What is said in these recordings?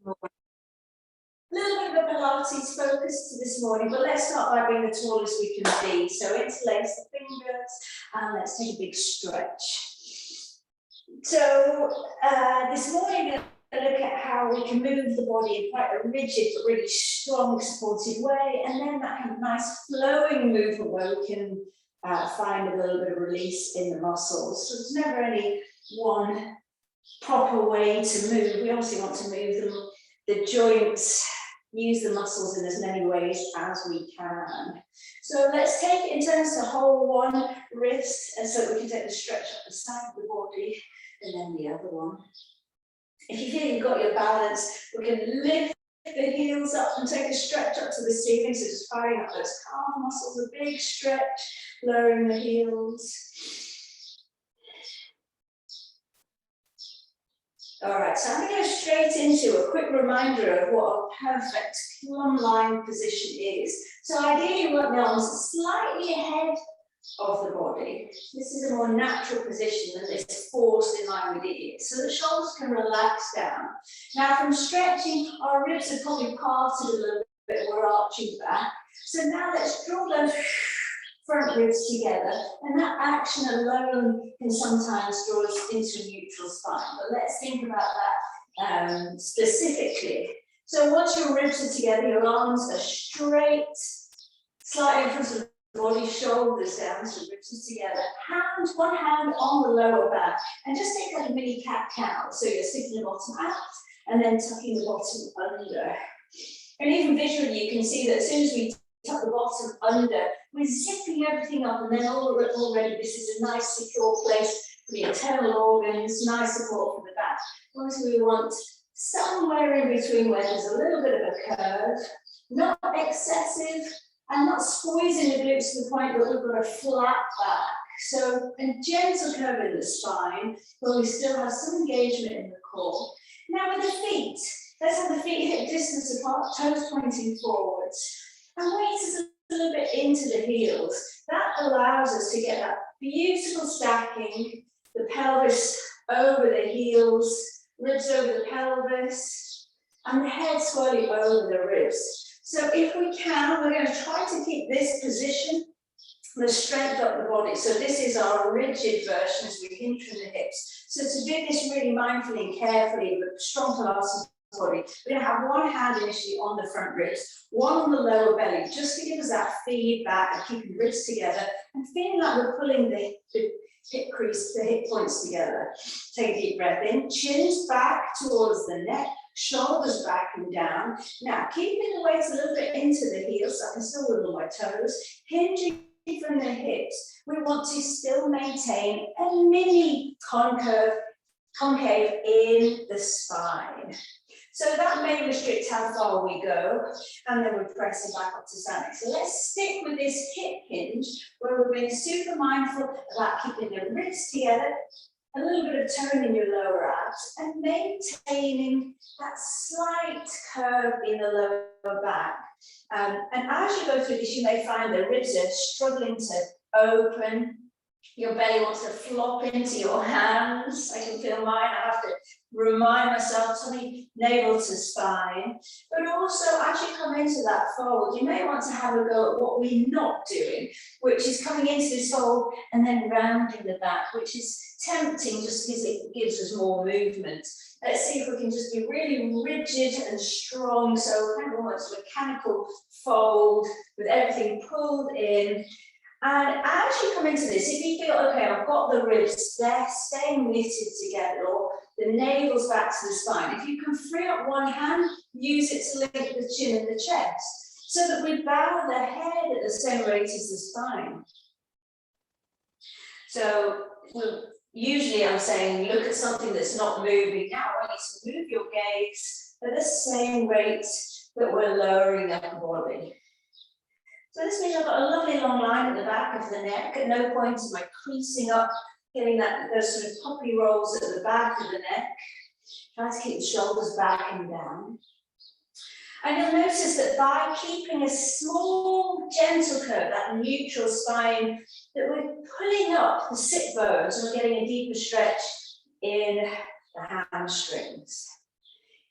A little bit of a Pilates focus this morning, but let's start by being the tallest we can be. So interlace the fingers and let's take a big stretch. So this morning we're going to look at how we can move the body in quite a rigid but really strong supported way, and then that kind of nice flowing movement where we can find a little bit of release in the muscles. So there's never any one proper way to move. We obviously want to move them, the joints, use the muscles in as many ways as we can. So let's take it in turns to hold one wrist, and so we can take the stretch up the side of the body, and then the other one. If you feel you've got your balance, we can lift the heels up and take a stretch up to the ceiling, so just firing up those calf muscles, a big stretch, lowering the heels. All right, so I'm going to go straight into a quick reminder of what a perfect plumb line position is. So ideally, you want the arms slightly ahead of the body. This is a more natural position than this forced in line with the ears. So the shoulders can relax down. Now from stretching, our ribs are probably parted a little bit, we're arching back. So now let's draw those front ribs together, and that action alone can sometimes draw us into a neutral spine. But let's think about that specifically. So once your ribs are together, your arms are straight, slightly in front of the body, shoulders down, so ribs are together. One hand on the lower back, and just take like a mini cat-cow. So you're sticking the bottom out, and then tucking the bottom under. And even visually, you can see that as soon as we tuck the bottom under, we're zipping everything up, and then already this is a nice secure place for the internal organs, nice support for the back. As we want somewhere in between where there's a little bit of a curve, not excessive, and not squeezing the glutes to the point that we've got a flat back. So a gentle curve in the spine, but we still have some engagement in the core. Now with the feet, let's have the feet hip distance apart, toes pointing forwards. And weight is a little bit into the heels. That allows us to get that beautiful stacking, the pelvis over the heels, ribs over the pelvis, and the head squarely over the ribs. So if we can, we're going to try to keep this position, the strength up the body. So this is our rigid version as we hinge from the hips. So to do this really mindfully and carefully with strong Pilates body, we're going to have one hand initially on the front ribs, one on the lower belly, just to give us that feedback of keeping ribs together and feeling like we're pulling the hip crease, the hip points together. Take a deep breath in, chins back towards the neck, shoulders back and down. Now, keeping the weight a little bit into the heels, so I can still wiggle my toes, hinging from the hips. We want to still maintain a mini concave in the spine. So that may restrict how far we go, and then we press it back up to standing. So let's stick with this hip hinge, where we're being super mindful about keeping the ribs together, a little bit of tone in your lower abs, and maintaining that slight curve in the lower back. And as you go through this, you may find the ribs are struggling to open. Your belly wants to flop into your hands. I can feel mine. I have to remind myself, tummy, navel to spine. But also, as you come into that fold, you may want to have a go at what we're not doing, which is coming into this fold and then rounding the back, which is tempting just because it gives us more movement. Let's see if we can just be really rigid and strong, so kind of almost a mechanical fold with everything pulled in. And as you come into this, if you feel, okay, I've got the ribs, they're staying knitted together, or the navel's back to the spine, if you can free up one hand, use it to link the chin and the chest, so that we bow the head at the same rate as the spine. So usually I'm saying, look at something that's not moving. Now I want you to move your gaze at the same rate that we're lowering the upper body. So this means I've got a lovely long line at the back of the neck. At no point am I creasing up, getting those sort of poppy rolls at the back of the neck. Try to keep the shoulders back and down. And you'll notice that by keeping a small, gentle curve, that neutral spine, that we're pulling up the sit bones and we're getting a deeper stretch in the hamstrings.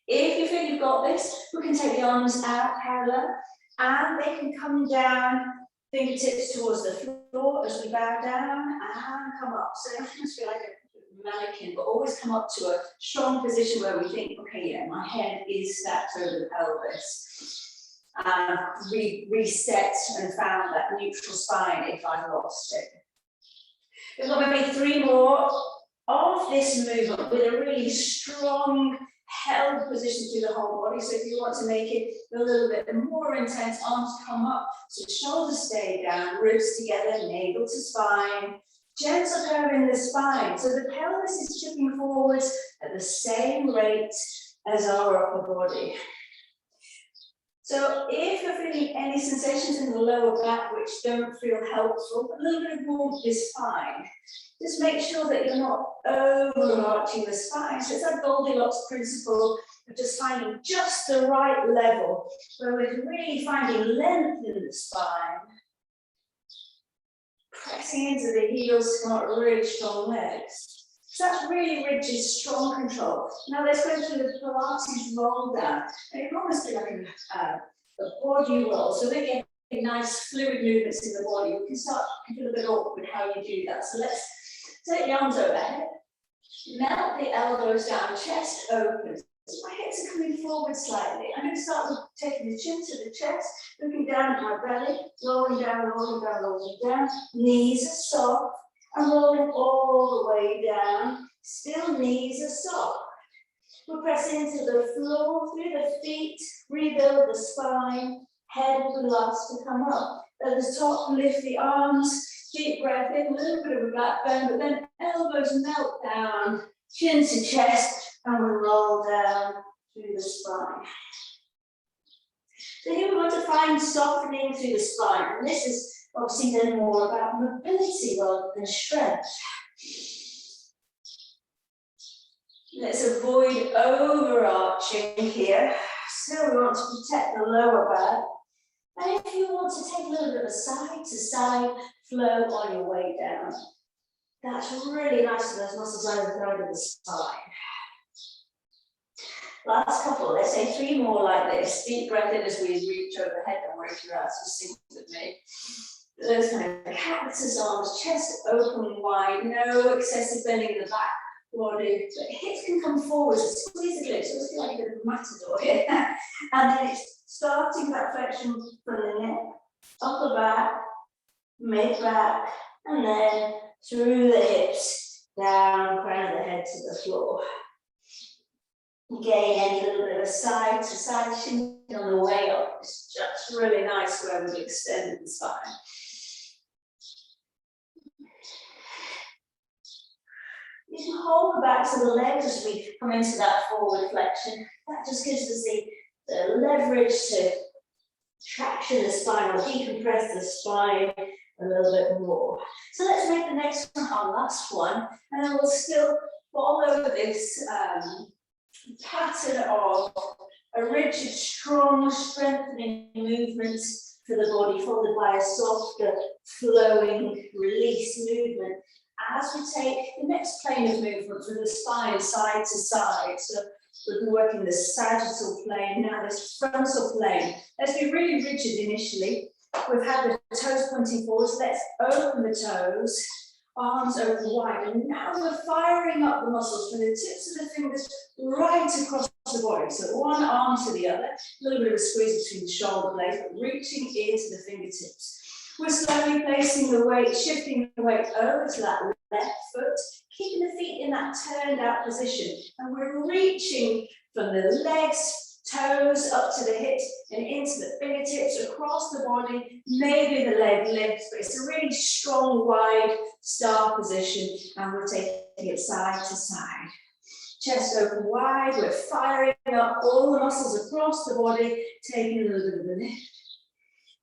If you feel you've got this, we can take the arms out parallel, and they can come down, fingertips towards the floor as we bow down, and come up. So I just feel like a mannequin, but always come up to a strong position where we think, okay, yeah, my head is stacked over the pelvis. And reset and found that neutral spine if I've lost it. We've got maybe 3 more of this movement with a really strong held position through the whole body. So if you want to make it a little bit more intense, arms come up, so shoulders stay down, ribs together, navel to spine, gentle curve in the spine. So the pelvis is tipping forwards at the same rate as our upper body. So if you're feeling any sensations in the lower back which don't feel helpful, a little bit of warmth is fine. Just make sure that you're not overarching the spine. So it's that Goldilocks principle of just finding just the right level where we're really finding length in the spine. Pressing into the heels, come up really strong legs. So that's really rigid, strong control. Now let's go through the Pilates roll down. And it can almost be like a body roll. So we're getting nice fluid movements in the body. We can start to feel a bit awkward how you do that. So let's take the arms overhead, melt the elbows down, chest opens. So my hips are coming forward slightly. I'm going to start with taking the chin to the chest, looking down at my belly, rolling down, rolling down, rolling down. Knees are soft. And rolling all the way down, still knees are soft. We'll press into the floor, through the feet, rebuild the spine, head will be last to come up. At the top, lift the arms, deep breath in, a little bit of a back bend, but then elbows melt down, chin to chest, and we roll down through the spine. So here we want to find softening through the spine, and this is obviously then more about mobility rather than strength. Let's avoid overarching here. Still we want to protect the lower back. And if you want to take a little bit of a side to side flow on your way down, that's really nice for those muscles either side of the spine. Last couple, let's say 3 more like this. Deep breath in as we reach overhead and work your ass to sing with me. Those kind of cactus arms, chest open wide, no excessive bending in the back body. But hips can come forward, so squeeze the glutes, almost feel like a bit of a matador here. And then it's starting that flexion from the neck, upper back, mid back, and then through the hips, down, crown of the head to the floor. Again, any little bit of a side to side shin on the way up. It's just really nice where we've extended the spine. You can hold the backs of the legs as we come into that forward flexion. That just gives us the leverage to traction the spine or decompress the spine a little bit more. So let's make the next one our last one, and then we'll still follow this pattern of a rigid, strong, strengthening movement for the body, followed by a softer, flowing release movement. As we take the next plane of movement from the spine side to side, so we've been working the sagittal plane, now this frontal plane. Let's be really rigid initially. We've had the toes pointing forward, so let's open the toes, arms open wide, and now we're firing up the muscles from the tips of the fingers right across the body. So one arm to the other, a little bit of a squeeze between the shoulder blades, but reaching into the fingertips. We're slowly placing the weight, shifting the weight over to that left foot, keeping the feet in that turned out position. And we're reaching from the legs, toes up to the hips and into the fingertips, across the body, maybe the leg space. A really strong, wide star position. And we're taking it side to side. Chest open wide, we're firing up all the muscles across the body, taking a little bit of a lift.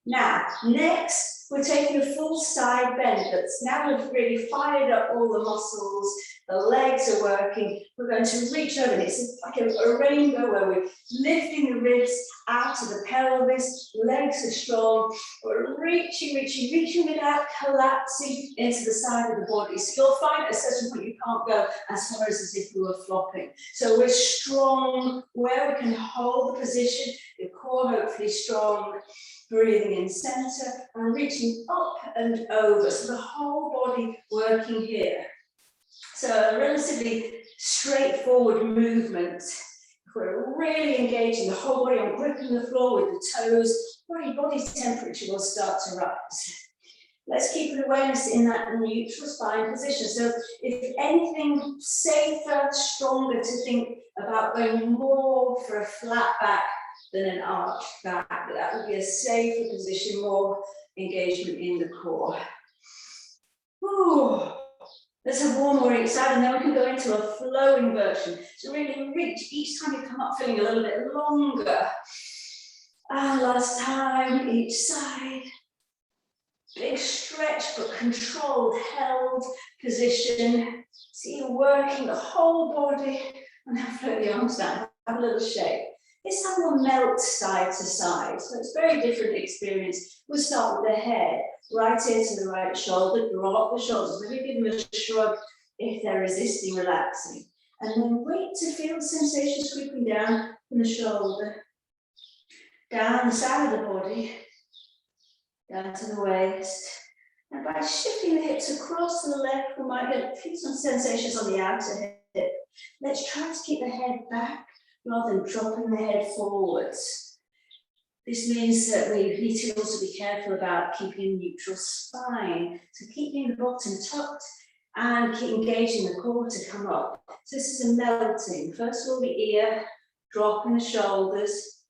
Now, next, we're taking a full side bend, but now we've really fired up all the muscles, the legs are working. We're going to reach over, and it's like a rainbow where we're lifting the ribs out of the pelvis, legs are strong, we're reaching without collapsing into the side of the body. So you'll find at a certain point you can't go as far as if we were flopping. So we're strong where we can hold the position, the core hopefully strong. Breathing in center and reaching up and over, so the whole body working here. So a relatively straightforward movement. We're really engaging the whole body. I'm gripping the floor with the toes. Body temperature will start to rise. Let's keep an awareness in that neutral spine position. So if anything, safer, stronger to think about going more for a flat back than an arch back. That would be a safer position, more engagement in the core. Ooh. Let's have one more each side, and then we can go into a flowing version. So really reach each time you come up, feeling a little bit longer. And last time, each side. Big stretch, but controlled, held position. See you working the whole body, and then float the arms down. Have a little shake. This time we'll melt side to side, so it's a very different experience. We'll start with the head, right ear to the right shoulder, drop the shoulders, maybe give them a shrug if they're resisting relaxing. And then wait to feel the sensation sweeping down from the shoulder, down the side of the body, down to the waist. And by shifting the hips across to the left, we might get feel some sensations on the outer hip. Let's try to keep the head back rather than dropping the head forwards. This means that we need to also be careful about keeping a neutral spine. So keeping the bottom tucked and keep engaging the core to come up. So this is a melting. First of all, the ear, dropping the shoulders,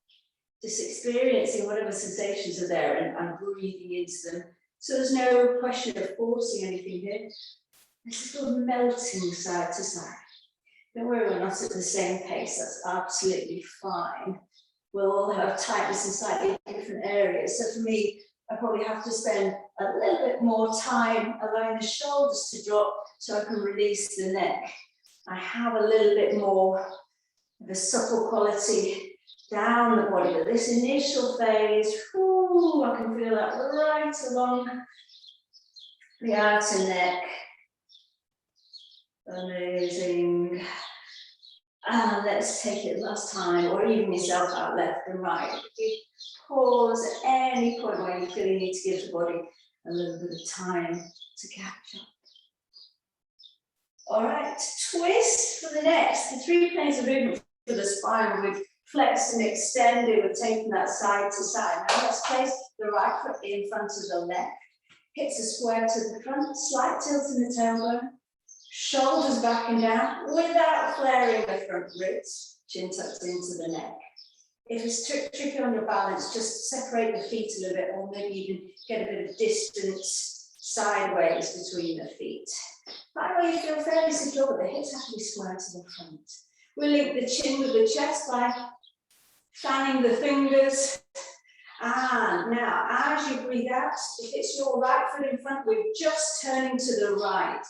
just experiencing whatever sensations are there and breathing into them. So there's no question of forcing anything here. This is sort of melting side to side. Don't worry, we're not at the same pace, that's absolutely fine. We'll all have tightness in slightly different areas. So for me, I probably have to spend a little bit more time allowing the shoulders to drop so I can release the neck. I have a little bit more of a supple quality down the body, but this initial phase, whoo, I can feel that right along the outer neck. Amazing. And let's take it last time, or even yourself out left and right. Pause at any point where you feel you need to give the body a little bit of time to catch up. All right, twist for the next. The 3 planes of movement for the spine. We've flexed and extended. We're taking that side to side. Now let's place the right foot in front of the left. Hips are square to the front. Slight tilt in the tailbone. Shoulders back and down without flaring the front ribs, chin tucked into the neck. If it's tricky on your balance, just separate the feet a little bit, or maybe even get a bit of distance sideways between the feet. That way you feel fairly secure, but the hips have to be square to the front. We'll link the chin with the chest by fanning the fingers. And now, as you breathe out, if it's your right foot in front, we're just turning to the right.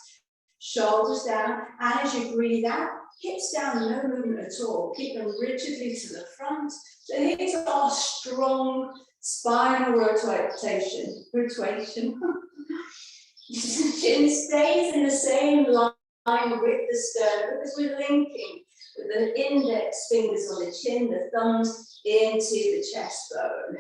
Shoulders down, and as you breathe out, hips down, no movement at all. Keep them rigidly to the front. So here's our strong spinal rotation. Chin stays in the same line with the sternum because we're linking with the index fingers on the chin, the thumbs into the chest bone.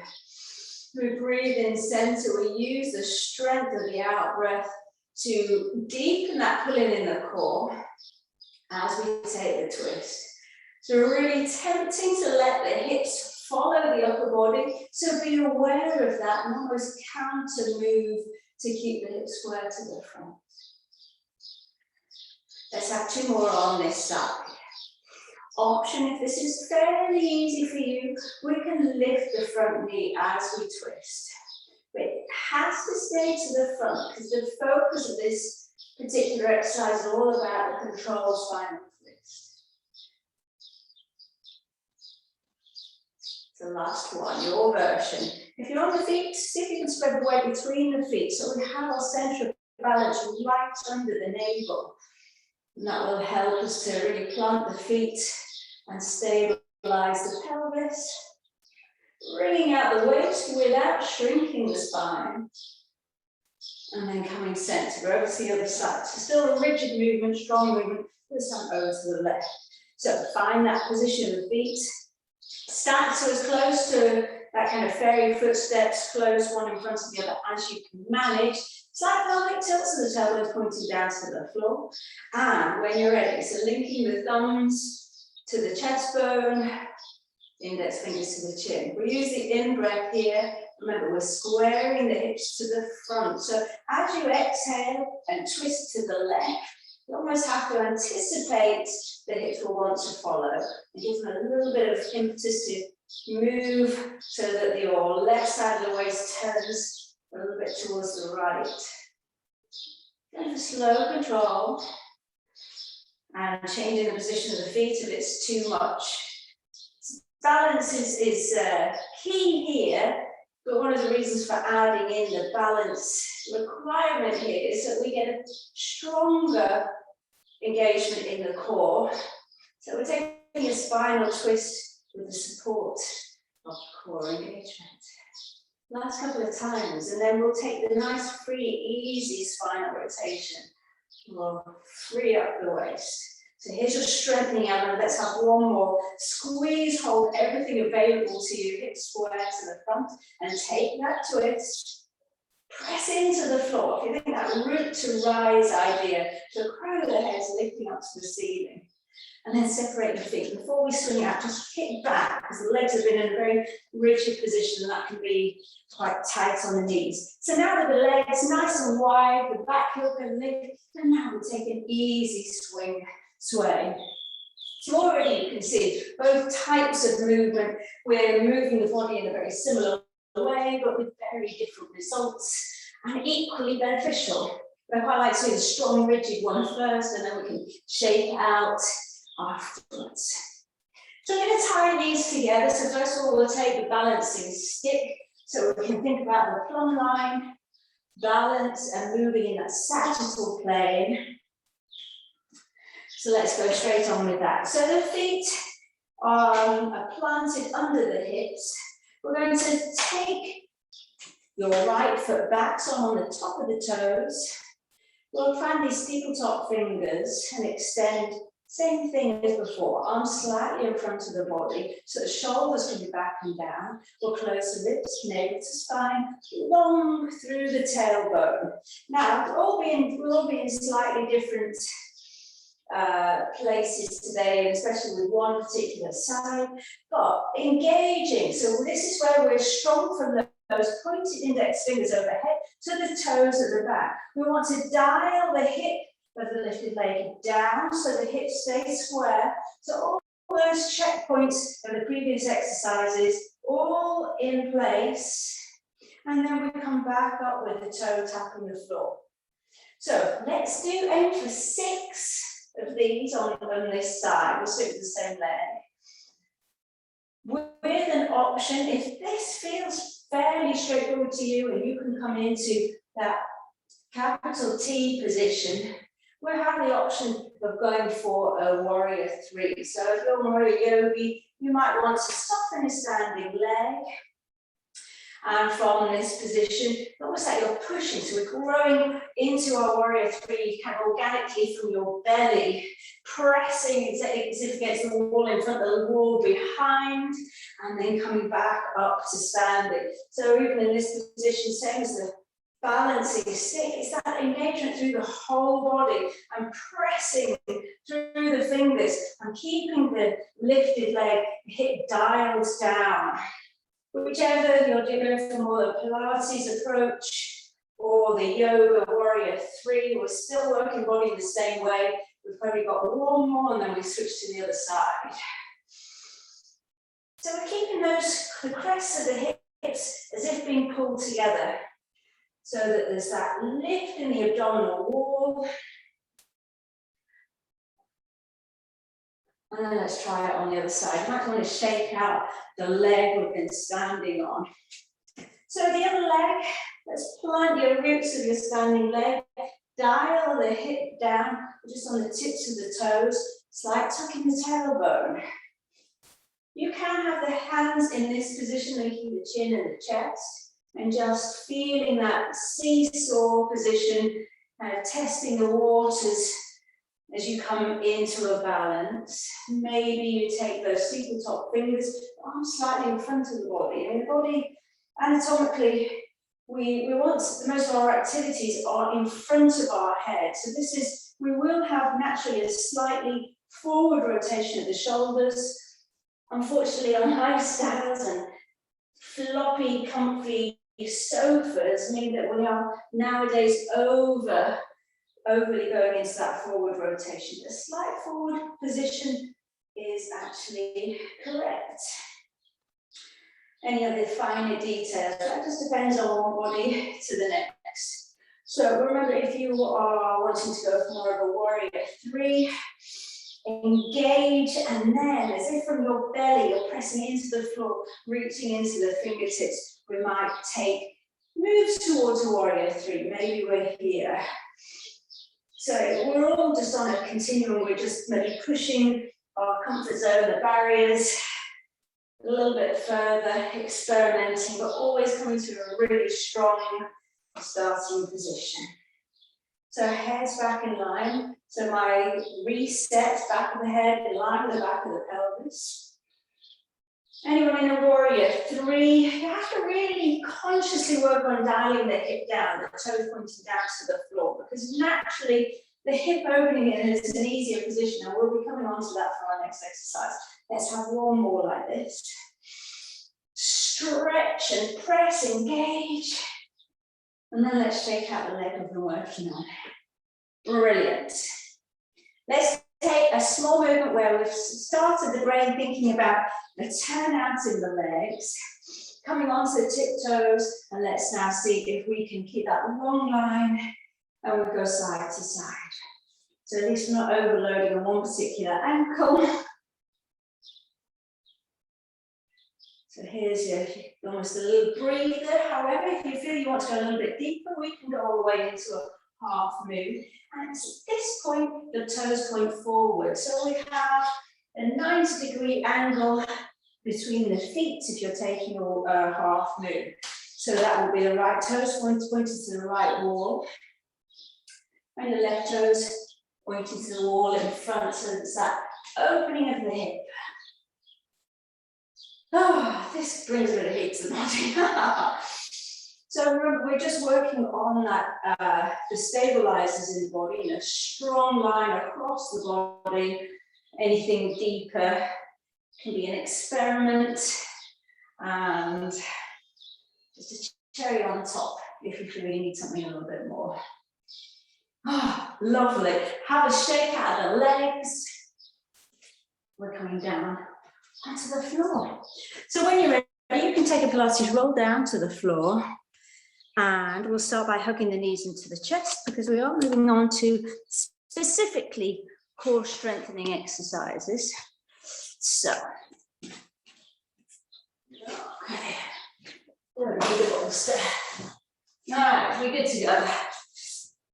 We breathe in center. We use the strength of the out breath to deepen that pulling in the core as we take the twist. So we're really tempting to let the hips follow the upper body. So be aware of that and almost counter move to keep the hips square to the front. Let's have 2 more on this side. Option, if this is fairly easy for you, we can lift the front knee as we twist. But it has to stay to the front because the focus of this particular exercise is all about the controlled spinal twist. The last one, your version. If you're on the feet, see if you can spread the weight between the feet so we have our centre of balance right under the navel. And that will help us to really plant the feet and stabilize the pelvis. Bringing out the waist without shrinking the spine. And then coming centre over to the other side. So still a rigid movement, strong movement, this time over to the left. So find that position of the feet. Stack so as close to that kind of fairy footsteps, close one in front of the other as you can manage. Slight pelvic tilt so the tailbone pointing down to the floor. And when you're ready, so linking the thumbs to the chest bone, index fingers to the chin. We use the in-breath here. Remember, we're squaring the hips to the front. So as you exhale and twist to the left, you almost have to anticipate the hips will want to follow. And give them a little bit of impetus to move so that your left side of the waist turns a little bit towards the right. And slow control. And changing the position of the feet if it's too much. Balance is key here, but one of the reasons for adding in the balance requirement here is that we get a stronger engagement in the core. So we're taking a spinal twist with the support of core engagement. Last couple of times, and then we'll take the nice, free, easy spinal rotation. We'll free up the waist. So here's your strengthening element. Let's have one more. Squeeze, hold everything available to you. Hips square to the front and take that twist. Press into the floor. If you think that root to rise idea, so crown of the head lifting up to the ceiling. And then separate the feet. Before we swing out, just kick back because the legs have been in a very rigid position and that can be quite tight on the knees. So now with the legs nice and wide, the back heel can lift, and now we'll take an easy swing. Sway. So already you can see both types of movement. We're moving the body in a very similar way, but with very different results and equally beneficial. But I quite like to do the strong, rigid one first, and then we can shake out afterwards. So we're going to tie these together. So first of all, we'll take the balancing stick. So we can think about the plumb line, balance, and moving in that sagittal plane. So let's go straight on with that. So the feet are planted under the hips. We're going to take your right foot back, so on the top of the toes. We'll find these steeple top fingers and extend, same thing as before, arms slightly in front of the body, so the shoulders can be back and down. We'll close the lips, navel to spine, long through the tailbone. Now, we'll all be in slightly different places today, especially with one particular side, but engaging. So this is where we're strong from those pointed index fingers overhead to the toes at the back. We want to dial the hip of the lifted leg down so the hips stay square. So all those checkpoints of the previous exercises, all in place. And then we come back up with the toe tapping the floor. So let's aim for 6 of these on this side. We'll stick with the same leg. With an option, if this feels fairly straightforward to you and you can come into that capital T position, we'll have the option of going for a warrior 3. So if you're more a yogi, you might want to soften a standing leg. And from this position, almost like you're pushing, so we're growing into our warrior 3 kind of organically from your belly, pressing as if against the wall in front of the wall behind, and then coming back up to standing. So even in this position, same as the balancing stick, it's that engagement through the whole body and pressing through the fingers and keeping the lifted leg, hip dialed down. Whichever you're doing for more the Pilates approach or the Yoga Warrior 3, we're still working body the same way. We've probably got one more and then we switch to the other side. So we're keeping the crests of the hips as if being pulled together so that there's that lift in the abdominal wall. And then let's try it on the other side. You might want to shake out the leg we've been standing on. So the other leg, let's plant your roots of your standing leg. Dial the hip down, just on the tips of the toes. It's like tucking the tailbone. You can have the hands in this position, linking the chin and the chest, and just feeling that seesaw position, testing the waters as you come into a balance. Maybe you take those steeple top fingers, arms slightly in front of the body. And the body, anatomically, we want, most of our activities are in front of our head. So this is, we will have naturally a slightly forward rotation of the shoulders. Unfortunately, on lifestyles and floppy, comfy sofas mean that we are nowadays overly going into that forward rotation. A slight forward position is actually correct. Any other finer details? That just depends on one body to the next. So remember, if you are wanting to go for more of a warrior 3, engage, and then as if from your belly, you're pressing into the floor, reaching into the fingertips. We might take moves towards a warrior 3. Maybe we're here. So we're all just on a continuum. We're just maybe pushing our comfort zone, the barriers, a little bit further, experimenting, but always coming to a really strong starting position. So head's back in line. So my reset, back of the head, in line with the back of the pelvis. Anyone in a warrior 3, you have to really consciously work on dialing the hip down, the toes pointing down to the floor, because naturally the hip opening is an easier position, and we'll be coming on to that for our next exercise. Let's have one more like this. Stretch and press, engage. And then let's shake out the leg we've been working on. Brilliant. Let's take a small movement where we've started the brain thinking about the turn out in the legs, coming onto the tiptoes, and let's now see if we can keep that long line and we'll go side to side. So at least we're not overloading on one particular ankle. So here's your almost a little breather. However, if you feel you want to go a little bit deeper, we can go all the way into a half move. And at this point, the toes point forward. So we have a 90-degree angle between the feet if you're taking a half move. So that will be the right toes pointed to the right wall. And the left toes pointing to the wall in front. So it's that opening of the hip. Oh, this brings a bit of heat to the body. So remember, we're just working on that, the stabilizers in the body, a strong line across the body. Anything deeper can be an experiment, and just a cherry on top if you feel you need something a little bit more. Oh, lovely. Have a shake out of the legs. We're coming down onto the floor. So when you're ready, you can take a Pilates roll down to the floor. And we'll start by hugging the knees into the chest, because we are moving on to specifically core strengthening exercises. So, okay, very good step. All right, we're good to go.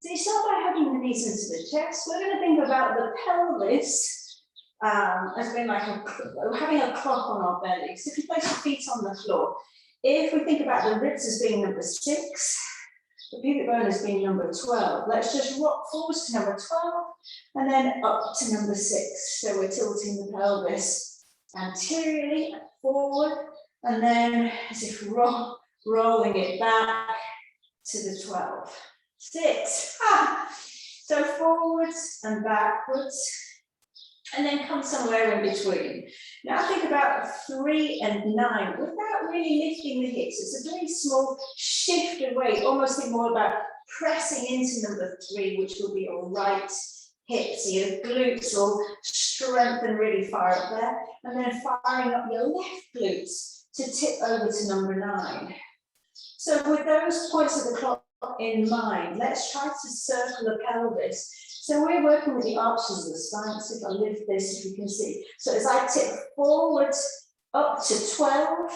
So you start by hugging the knees into the chest. We're going to think about the pelvis as being like having a clock on our belly. So if you place your feet on the floor, if we think about the ribs as being number 6, the pubic bone as being number 12, let's just rock forwards to number 12 and then up to number 6. So we're tilting the pelvis anteriorly forward, and then as if rolling it back to the 12. 6. So forwards and backwards, and then come somewhere in between. Now think about 3 and 9 without really lifting the hips. It's a very small shift of weight, almost think more about pressing into number 3, which will be your right hip. So your glutes will strengthen really far up there, and then firing up your left glutes to tip over to number 9. So with those points of the clock in mind. Let's try to circle the pelvis. So we're working with the arches of the spine. So if I lift this, if you can see. So as I tip forwards up to 12,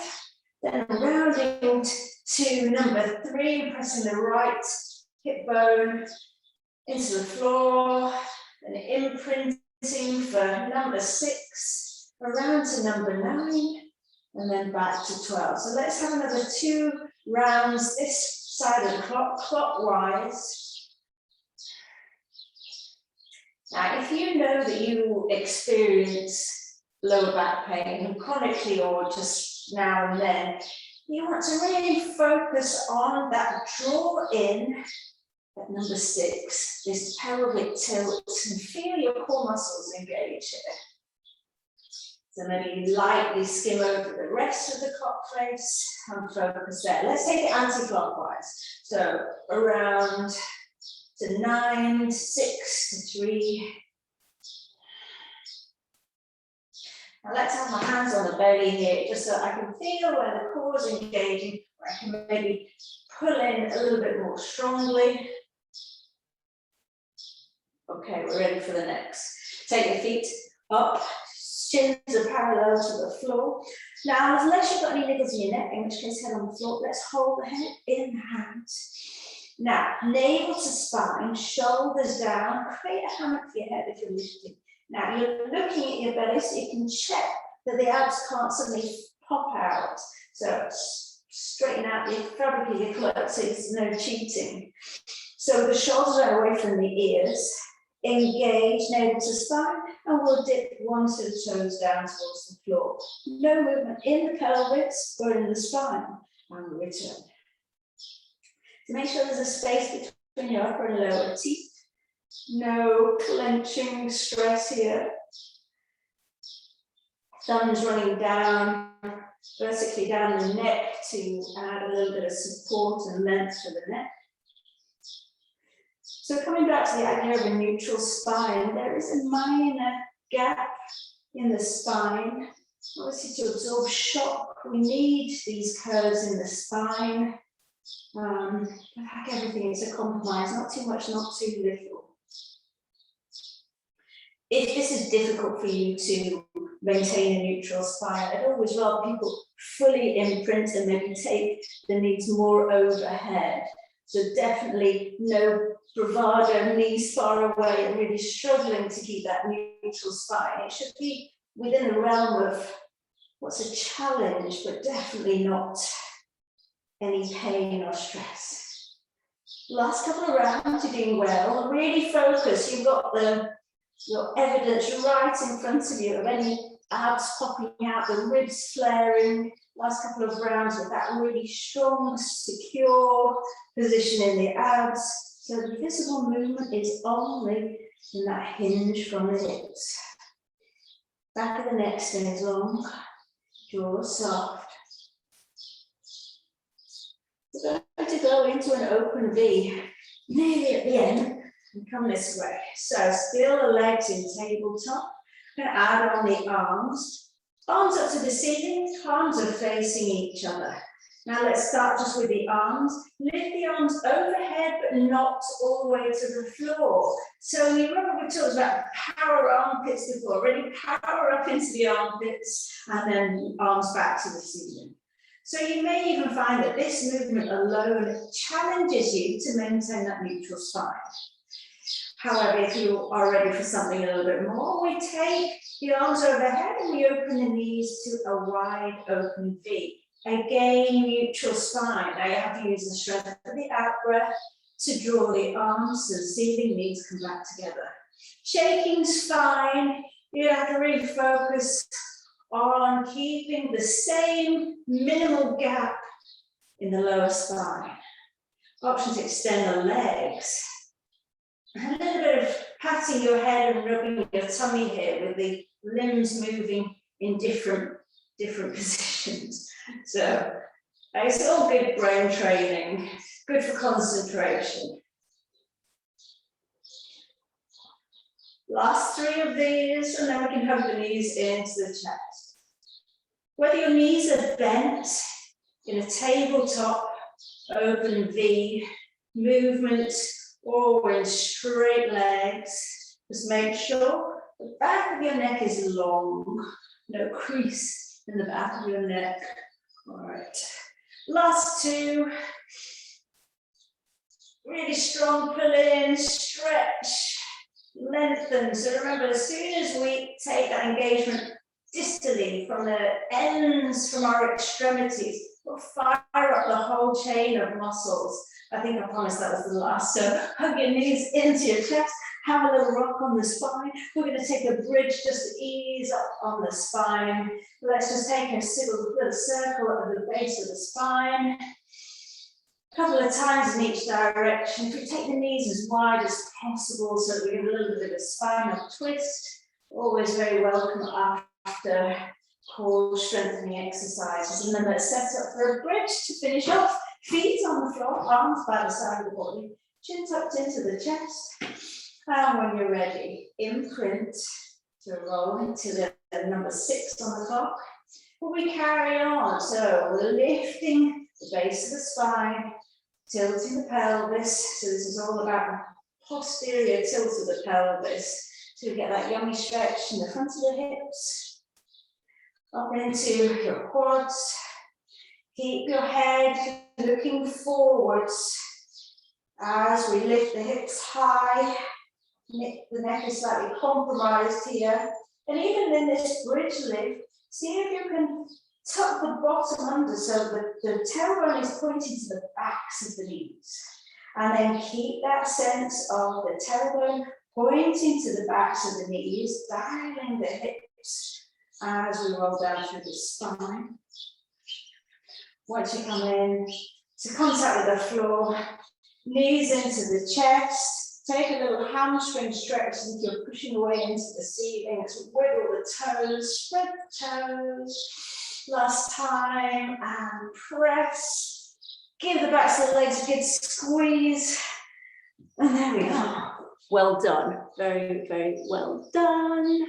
then rounding to number 3, pressing the right hip bone into the floor, and imprinting for number 6, around to number 9, and then back to 12. So let's have another 2 rounds this side of the clock, clockwise. Now, if you know that you experience lower back pain chronically or just now and then, you want to really focus on that draw in at number 6, this pelvic tilt, and feel your core muscles engage here. So maybe lightly skim over the rest of the clock face and focus there. Let's take it anti-clockwise. So around to 9, 6 to 3. Now let's have my hands on the belly here, just so I can feel where the core is engaging, where I can maybe pull in a little bit more strongly. Okay, we're ready for the next. Take your feet up, shins are parallel to the floor. Now, unless you've got any niggles in your neck, in which case head on the floor, let's hold the head in hands. Now, navel to spine, shoulders down, create a hammock for your head if you're lifting. Now, you're looking at your belly so you can check that the abs can't suddenly pop out. So, straighten out the fabric of your clothes so there's no cheating. So, the shoulders are away from the ears. Engage navel to spine, and we'll dip one set of toes down towards the floor. No movement in the pelvis or in the spine, and we'll return. To make sure there's a space between your upper and lower teeth. No clenching stress here. Thumbs running down, vertically down the neck to add a little bit of support and length for the neck. So coming back to the idea of a neutral spine, there is a minor gap in the spine. Obviously, to absorb shock, we need these curves in the spine. Like everything, it's a compromise, not too much, not too little. If this is difficult for you to maintain a neutral spine, I'd always rather people fully imprint and maybe take the knees more overhead. So definitely no bravado, knees far away and really struggling to keep that neutral spine. It should be within the realm of what's a challenge, but definitely not any pain or stress. Last couple of rounds, you're doing well. Really focus. You've got your evidence right in front of you of any abs popping out, the ribs flaring. Last couple of rounds with that really strong, secure position in the abs. So the visible movement is only in that hinge from the hips. Back of the neck stays long, jaw soft. We're going to go into an open V, nearly at the end, and come this way. So still the legs in tabletop. I'm going to add on the arms. Arms up to the ceiling, palms are facing each other. Now let's start just with the arms. Lift the arms overhead, but not all the way to the floor. So you remember we talked about power armpits before, really power up into the armpits, and then arms back to the ceiling. So you may even find that this movement alone challenges you to maintain that neutral spine. However, if you are ready for something a little bit more, we take the arms overhead and we open the knees to a wide open V. Again, neutral spine. Now you have to use the strength of the out breath to draw the arms to the ceiling, knees come back together. Shaking's fine. You have to really focus on keeping the same minimal gap in the lower spine. Option to extend the legs. And a little bit of patting your head and rubbing your tummy here with the limbs moving in different positions. So it's all good brain training, good for concentration. Last 3 of these, and then we can hug the knees into the chest. Whether your knees are bent in a tabletop open V, movement, or in straight legs. Just make sure the back of your neck is long, no crease in the back of your neck. All right, last two. Really strong pull in, stretch, lengthen. So remember, as soon as we take that engagement distally from the ends, from our extremities, we'll fire up the whole chain of muscles. I think I promised that was the last. So hug your knees into your chest, have a little rock on the spine. We're going to take a bridge just to ease up on the spine. Let's just take a little circle at the base of the spine. A couple of times in each direction. If we take the knees as wide as possible so that we get a little bit of a spinal twist, always very welcome after core strengthening exercises. And then let's set up for a bridge to finish off. Feet on the floor, arms by the side of the body, chin tucked into the chest. And when you're ready, imprint to roll into the number 6 on the clock. But we carry on, so we're lifting the base of the spine, tilting the pelvis. So this is all about the posterior tilt of the pelvis. So we get that yummy stretch in the front of the hips, up into your quads. Keep your head looking forwards as we lift the hips high. The neck is slightly compromised here. And even in this bridge lift, see if you can tuck the bottom under so that the tailbone is pointing to the backs of the knees. And then keep that sense of the tailbone pointing to the backs of the knees, dialing the hips as we roll down through the spine. Once you come in to contact with the floor, knees into the chest, take a little hamstring stretch as if you're pushing away into the ceiling. Let's wiggle the toes, spread the toes. Last time, and press. Give the backs of the legs a good squeeze. And there we are. Well done. Very, very well done.